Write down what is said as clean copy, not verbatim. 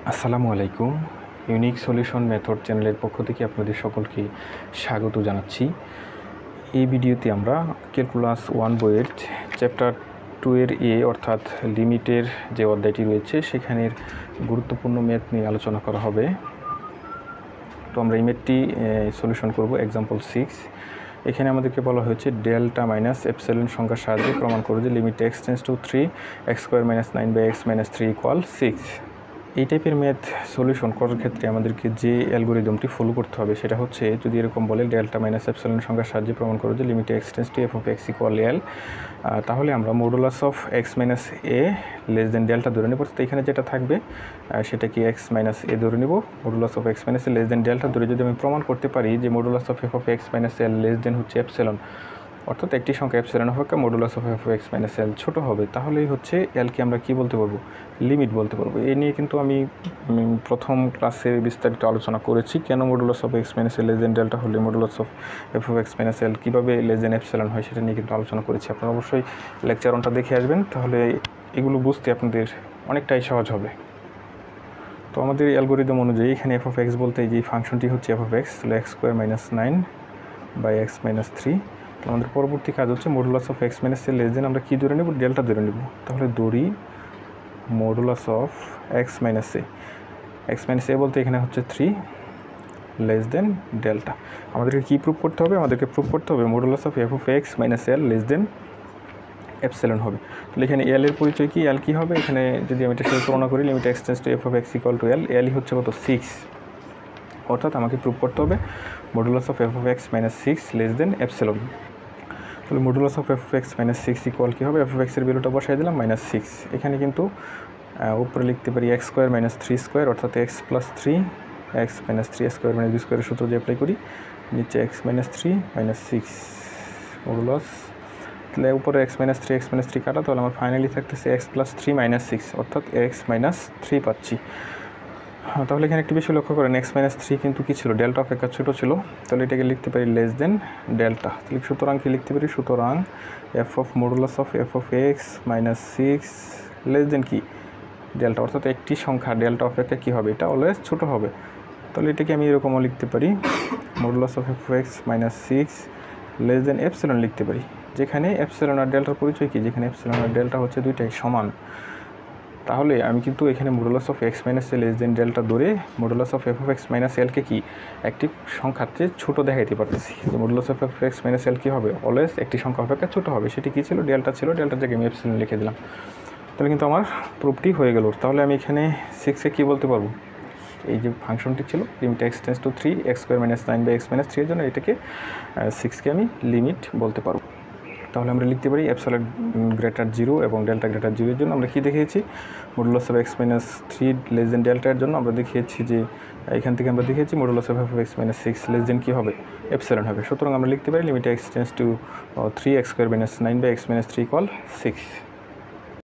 আসসালামু আলাইকুম। Unique solution method চ্যানেলের পক্ষ থেকে আপনাদের সকলকে স্বাগত জানাচ্ছি। এই ভিডিওতে আমরা ক্যালকুলাস 1 বইয়ের চ্যাপ্টার 2 এর অর্থাৎ লিমিটের যে অধ্যায়টি রয়েছে সেখানের গুরুত্বপূর্ণ ম্যাথ নিয়ে আলোচনা করা হবে। তো আমরা এই ম্যাথটি সলিউশন করব এক্সাম্পল 6। এখানে আমাদেরকে বলা হয়েছে ডেল্টা মাইনাস এপসিলন সংখ্যার সাহায্যে প্রমাণ করো যে limit x tends to 3 x² - 9/x - 3 = 6। এই টাইপের ম্যাথ সলিউশন করার ক্ষেত্রে আমাদেরকে যে অ্যালগোরিদমটি ফলো করতে হবে সেটা হচ্ছে, যদি এরকম বলে ডেল্টা মাইনাস এপসিলন সংখ্যার সাহায্যে প্রমাণ করো যে limit x tends to f(x) = L, তাহলে আমরা modulus of x - a less than delta ধরে নেব। অর্থাৎ এখানে যেটা থাকবে সেটা কি x - a ধরে নেব। Modulus of x - a less than delta ধরে যদি আমি প্রমাণ করতে পারি যে modulus of f(x - L) less than হচ্ছে এপসিলন, অর্থাৎ একটি সংখ্যা এপসিলন অপেক্ষা মডুলাস অফ f(x - L) ছোট হবে, তাহলেই হচ্ছে এলকে আমরা কি বলতে পারবো, লিমিট বলতে পারবো। এই নিয়ে কিন্তু আমি প্রথম ক্লাসে বিস্তারিত আলোচনা করেছি, কেন modulus of x - L less than delta হলে মডুলাস অফ f(x - L) কীভাবে লেস দেন এপসিলন হয় সেটা নিয়ে কিন্তু আলোচনা করেছি। আপনারা অবশ্যই লেকচার অনটা দেখে আসবেন, তাহলে এগুলো বুঝতে আপনাদের অনেকটাই সহজ হবে। তো আমাদের অ্যালগোরিদম অনুযায়ী এখানে f(x) বলতে যে ফাংশনটি হচ্ছে f(x), তাহলে x² - 9/x - 3। আমাদের পরবর্তী কাজ হচ্ছে modulus of x - a less than আমরা কী ধরে নেব, ডেল্টা ধরে নেব। তাহলে ধরি মডুলাস অফ x - a বলতে এখানে হচ্ছে 3 লেস দেন ডেল্টা। আমাদেরকে কী প্রুভ করতে হবে, আমাদেরকে প্রুভ করতে হবে modulus of f(x - L) less than epsilon হবে। তাহলে এখানে এল এর পরিচয় কি, এল কী হবে, এখানে যদি আমি এটা সাথে তুলনা করি limit x tends to f(x) = L, এলই হচ্ছে কত, 6। অর্থাৎ আমাকে প্রুভ করতে হবে modulus of f(x - 6) less then epsilon. তাহলে মডুলাস অফ f(x - 6) ইকুয়াল কী হবে, f(x) এর ভ্যালুটা বসাই দিলাম -6। এখানে কিন্তু উপরে লিখতে পারি x² - 3² অর্থাৎ x + 3 x - 3 স্কোয়ার - b² সূত্র দিয়ে অ্যাপ্লাই করি, নিচে x - 3 - 6 মডুলাস, তাহলে উপরে x - 3 x - 3 কাটা, তাহলে আমার ফাইনালি থাকতেছে x + 3 - 6 অর্থাৎ x - 3 পাচ্ছি। তাহলে এখানে একটি বিষয় লক্ষ্য করেন, x - 3 কিন্তু কী ছিল, ডেল্টা অপেক্ষা ছোটো ছিল, তাহলে এটাকে লিখতে পারি লেস দেন ডেল্টা। তাহলে সুতরাং কি লিখতে পারি, সুতরাং f of modulus of f(x - 6) less দেন কি ডেল্টা, অর্থাৎ একটি সংখ্যা ডেল্টা অপেক্ষা কী হবে, এটা অলওয়েজ ছোটো হবে। তাহলে এটাকে আমি এরকমও লিখতে পারি modulus of f(x - 6) less then epsilon লিখতে পারি, যেখানে এপসিলন আর ডেল্টার পরিচয় কি, যেখানে এপসিলন আর ডেল্টা হচ্ছে দুইটাই সমান। তাহলে আমি কিন্তু এখানে modulus of x - a less than delta ধরে মডুলাস অফ f(x - L) কে কি একটি সংখ্যার চেয়ে ছোটো দেখাইতে পারতেছি। মডুলাস অফ f(x - L) কী হবে, অলওয়েজ একটি সংখ্যা অপেক্ষা ছোটো হবে। সেটি কী ছিল, ডেল্টা ছিল, ডেল্টার জায়গায় আমি এপসিলন লিখে দিলাম। তাহলে কিন্তু আমার প্রুফটি হয়ে গেল। তাহলে আমি এখানে 6-এ কী বলতে পারবো, এই যে ফাংশনটি ছিল limit x tends to 3 x² - 9/x - 3 এর জন্য এটাকে 6কে আমি লিমিট বলতে পারবো। তাহলে আমরা লিখতে পারি এপসিলন গ্রেটার 0 এবং ডেল্টা গ্রেটার 0 এর জন্য আমরা কী দেখিয়েছি, modulus of x - 3 less than delta এর জন্য আমরা দেখিয়েছি যে এখান থেকে আমরা দেখিয়েছি modulus of f(x - 6) less than কী হবে, এপসিলন হবে। সুতরাং আমরা লিখতে পারি limit x tends to 3 x² - 9/x - 3 = 6।